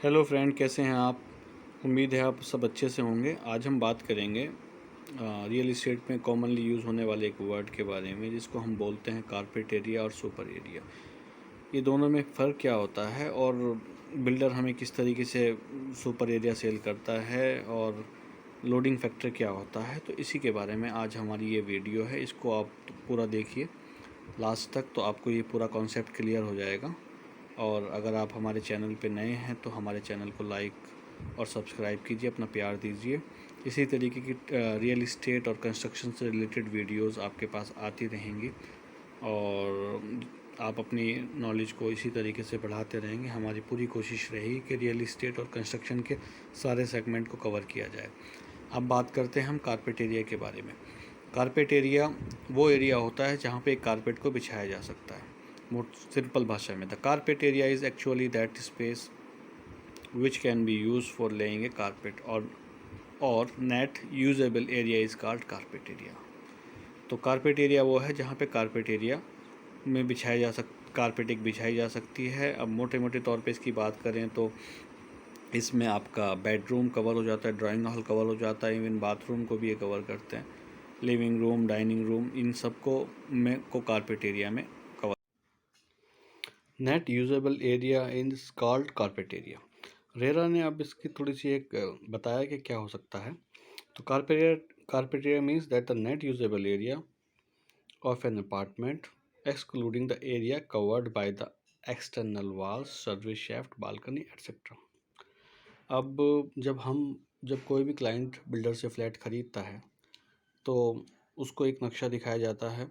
Hello friend, कैसे हैं आप। उम्मीद है आप सब अच्छे से होंगे। आज हम बात करेंगे रियल इस्टेट में कॉमनली यूज़ होने वाले एक वर्ड के बारे में, जिसको हम बोलते हैं कारपेट एरिया और सुपर एरिया। ये दोनों में फ़र्क क्या होता है और बिल्डर हमें किस तरीके से सुपर एरिया सेल करता है और लोडिंग फैक्टर क्या होता है, तो इसी के बारे में आज हमारी ये वीडियो है। इसको आप पूरा देखिए लास्ट तक, तो आपको ये पूरा कॉन्सेप्ट क्लियर हो जाएगा। और अगर आप हमारे चैनल पे नए हैं तो हमारे चैनल को लाइक और सब्सक्राइब कीजिए, अपना प्यार दीजिए। इसी तरीके की रियल इस्टेट और कंस्ट्रक्शन से रिलेटेड वीडियोस आपके पास आती रहेंगी और आप अपनी नॉलेज को इसी तरीके से बढ़ाते रहेंगे। हमारी पूरी कोशिश रहेगी कि रियल इस्टेट और कंस्ट्रक्शन के सारे सेगमेंट को कवर किया जाए। अब बात करते हैं हम कारपेट एरिया के बारे में। कारपेट एरिया वो एरिया होता है जहाँ पे एक कारपेट को बिछाया जा सकता है। बहुत सिंपल भाषा में, the carpet area is actually that space which can be use for laying a carpet और net usable area is called carpet area. तो कारपेट एरिया वो है जहाँ पे कारपेट एरिया में कारपेटिंग बिछाई जा सकती है। अब मोटे मोटे तौर पे इसकी बात करें तो इसमें आपका बेडरूम कवर हो जाता है, ड्राइंग हॉल कवर हो जाता है, इवन बाथरूम को भी ये कवर करते हैं, लिविंग रूम, डाइनिंग रूम, इन सब को कारपेट एरिया में cover. Net usable area in called carpet area. RERA ने अब इसकी थोड़ी सी एक बताया कि क्या हो सकता है। तो carpet area means that the net usable area of an apartment excluding the area covered by the external walls, service shaft, balcony etcetera. अब जब कोई भी क्लाइंट बिल्डर से फ्लैट ख़रीदता है तो उसको एक नक्शा दिखाया जाता है।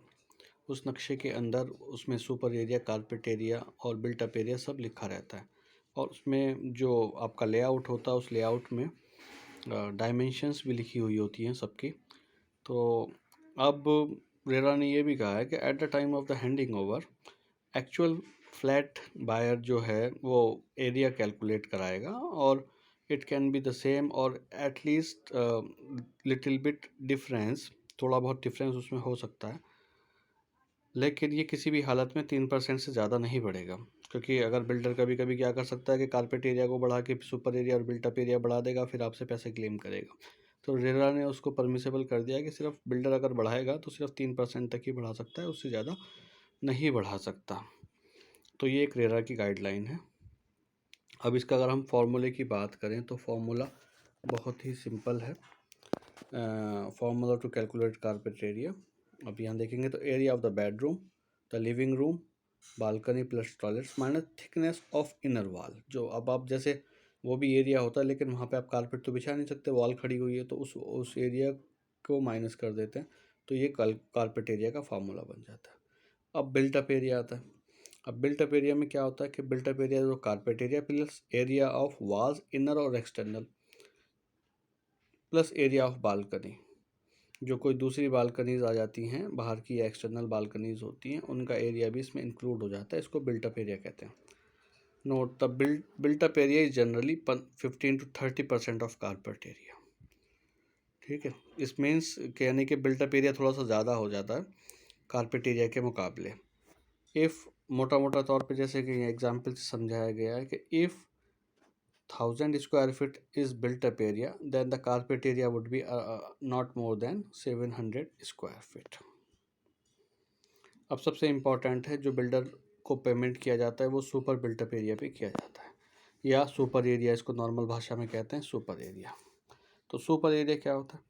उस नक्शे के अंदर उसमें सुपर एरिया, कारपेट एरिया और बिल्ट अप एरिया सब लिखा रहता है। और उसमें जो आपका लेआउट होता है उस लेआउट में डायमेंशंस भी लिखी हुई होती हैं सबकी। तो अब रेरा ने ये भी कहा है कि at the time of the handing over actual flat buyer जो है वो एरिया कैलकुलेट कराएगा और it can be the same और एटलीस्ट लिटिल बिट डिफरेंस, थोड़ा बहुत डिफरेंस उसमें हो सकता है, लेकिन ये किसी भी हालत में 3% से ज़्यादा नहीं बढ़ेगा। क्योंकि अगर बिल्डर कभी कभी क्या कर सकता है कि कारपेट एरिया को बढ़ा के सुपर एरिया और बिल्टअप एरिया बढ़ा देगा, फिर आपसे पैसे क्लेम करेगा। तो रेरा ने उसको परमिसेबल कर दिया कि सिर्फ बिल्डर अगर बढ़ाएगा तो सिर्फ 3% तक ही बढ़ा सकता है, उससे ज़्यादा नहीं बढ़ा सकता। तो ये एक रेरा की गाइडलाइन है। अब इसका अगर हम फॉर्मूले की बात करें तो फॉर्मूला बहुत ही सिंपल है। Formula to calculate carpet area, अब यहाँ देखेंगे तो area of the bedroom, the living room, balcony plus toilets minus thickness of inner wall. जो अब आप जैसे वो भी एरिया होता है लेकिन वहाँ पे आप कारपेट तो बिछा नहीं सकते, वॉल खड़ी हुई है, तो उस एरिया को माइनस कर देते हैं, तो ये कारपेट एरिया का फार्मूला बन जाता है। अब बिल्ट अप एरिया आता है। अब बिल्ट अप एरिया में क्या होता है कि बिल्ट अप एरिया जो carpet area plus area of walls inner और external plus area of balcony. जो कोई दूसरी बालकनीज आ जाती हैं बाहर की या एक्सटर्नल बालकनीज होती हैं, उनका एरिया भी इसमें इंक्लूड हो जाता है। इसको बिल्ट अप एरिया कहते हैं। Note the built up area is generally 15 to 30% of carpet area. ठीक है, इस मीन्स यानी कि बिल्ट अप एरिया थोड़ा सा ज़्यादा हो जाता है कारपेट एरिया के मुकाबले। इफ़ मोटा मोटा तौर पे जैसे कि एग्जाम्पल से समझाया गया है कि if 1000 square feet is built up area, then the carpet area would be not more than 700 square feet. अब सबसे इम्पॉर्टेंट है, जो बिल्डर को पेमेंट किया जाता है वो सुपर बिल्टअप एरिया पे किया जाता है, या सुपर एरिया, इसको नॉर्मल भाषा में कहते हैं सुपर एरिया। तो सुपर एरिया क्या होता है?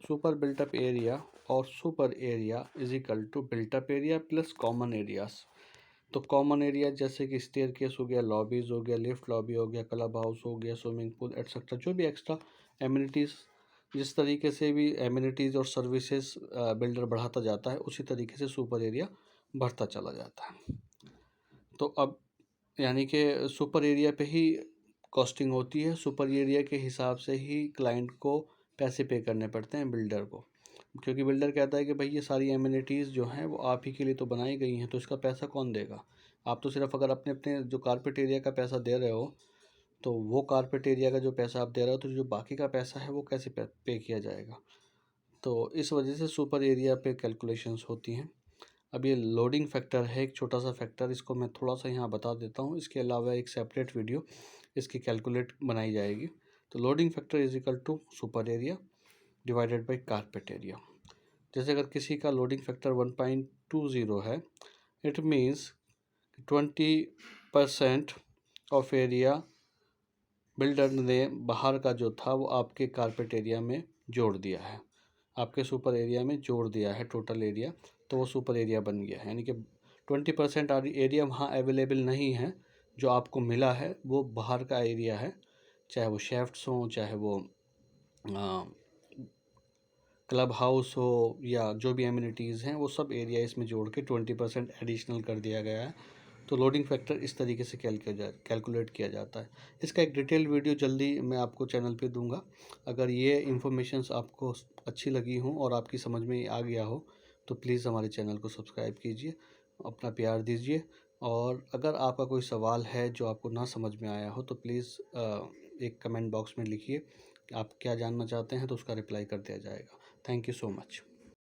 सुपर बिल्टअप एरिया और super area is equal to built up area plus common areas. तो कॉमन एरिया जैसे कि स्टेयरकेस हो गया, लॉबीज़ हो गया, लिफ्ट लॉबी हो गया, क्लब हाउस हो गया, स्विमिंग पूल एट्सेट्रा, जो भी एक्स्ट्रा एमिनिटीज़, जिस तरीके से भी एमिनिटीज़ और सर्विसेज बिल्डर बढ़ाता जाता है उसी तरीके से सुपर एरिया बढ़ता चला जाता है। तो अब यानी कि सुपर एरिया पे ही कॉस्टिंग होती है, सुपर एरिया के हिसाब से ही क्लाइंट को पैसे पे करने पड़ते हैं बिल्डर को। क्योंकि बिल्डर कहता है कि भाई ये सारी एमिनिटीज़ जो हैं वो आप ही के लिए तो बनाई गई हैं, तो इसका पैसा कौन देगा? आप तो सिर्फ अगर अपने अपने जो कारपेट एरिया का पैसा दे रहे हो, तो वो कारपेट एरिया का जो पैसा आप दे रहे हो, तो जो बाकी का पैसा है वो कैसे पे किया जाएगा? तो इस वजह से सुपर एरिया पे कैलकुलेशंस होती हैं। अब ये लोडिंग फैक्टर है एक छोटा सा फैक्टर, इसको मैं थोड़ा सा यहाँ बता देता हूँ। इसके अलावा एक सेपरेट वीडियो इसकी कैलकुलेट बनाई जाएगी। तो loading factor is equal to super area divided by carpet area. जैसे अगर किसी का लोडिंग फैक्टर 1.20 है, it means 20% of area builder ने बाहर का जो था वो आपके कारपेट एरिया में जोड़ दिया है, आपके सुपर एरिया में जोड़ दिया है टोटल एरिया, तो वो सुपर एरिया बन गया है। यानी कि 20% एरिया वहाँ अवेलेबल नहीं है, जो आपको मिला है वो बाहर का एरिया है, चाहे वो शेफ्ट्स हों, चाहे वो क्लब हाउस हो, या जो भी एमिनिटीज़ हैं वो सब एरिया इसमें जोड़ के 20% एडिशनल कर दिया गया है। तो लोडिंग फैक्टर इस तरीके से कैलकुलेट किया जाता है। इसका एक डिटेल वीडियो जल्दी मैं आपको चैनल पे दूंगा। अगर ये इन्फॉर्मेशंस आपको अच्छी लगी हों और आपकी समझ में आ गया हो तो प्लीज़ हमारे चैनल को सब्सक्राइब कीजिए, अपना प्यार दीजिए। और अगर आपका कोई सवाल है जो आपको ना समझ में आया हो तो प्लीज़ एक कमेंट बॉक्स में लिखिए, आप क्या जानना चाहते हैं, तो उसका रिप्लाई कर दिया जाएगा। Thank you so much.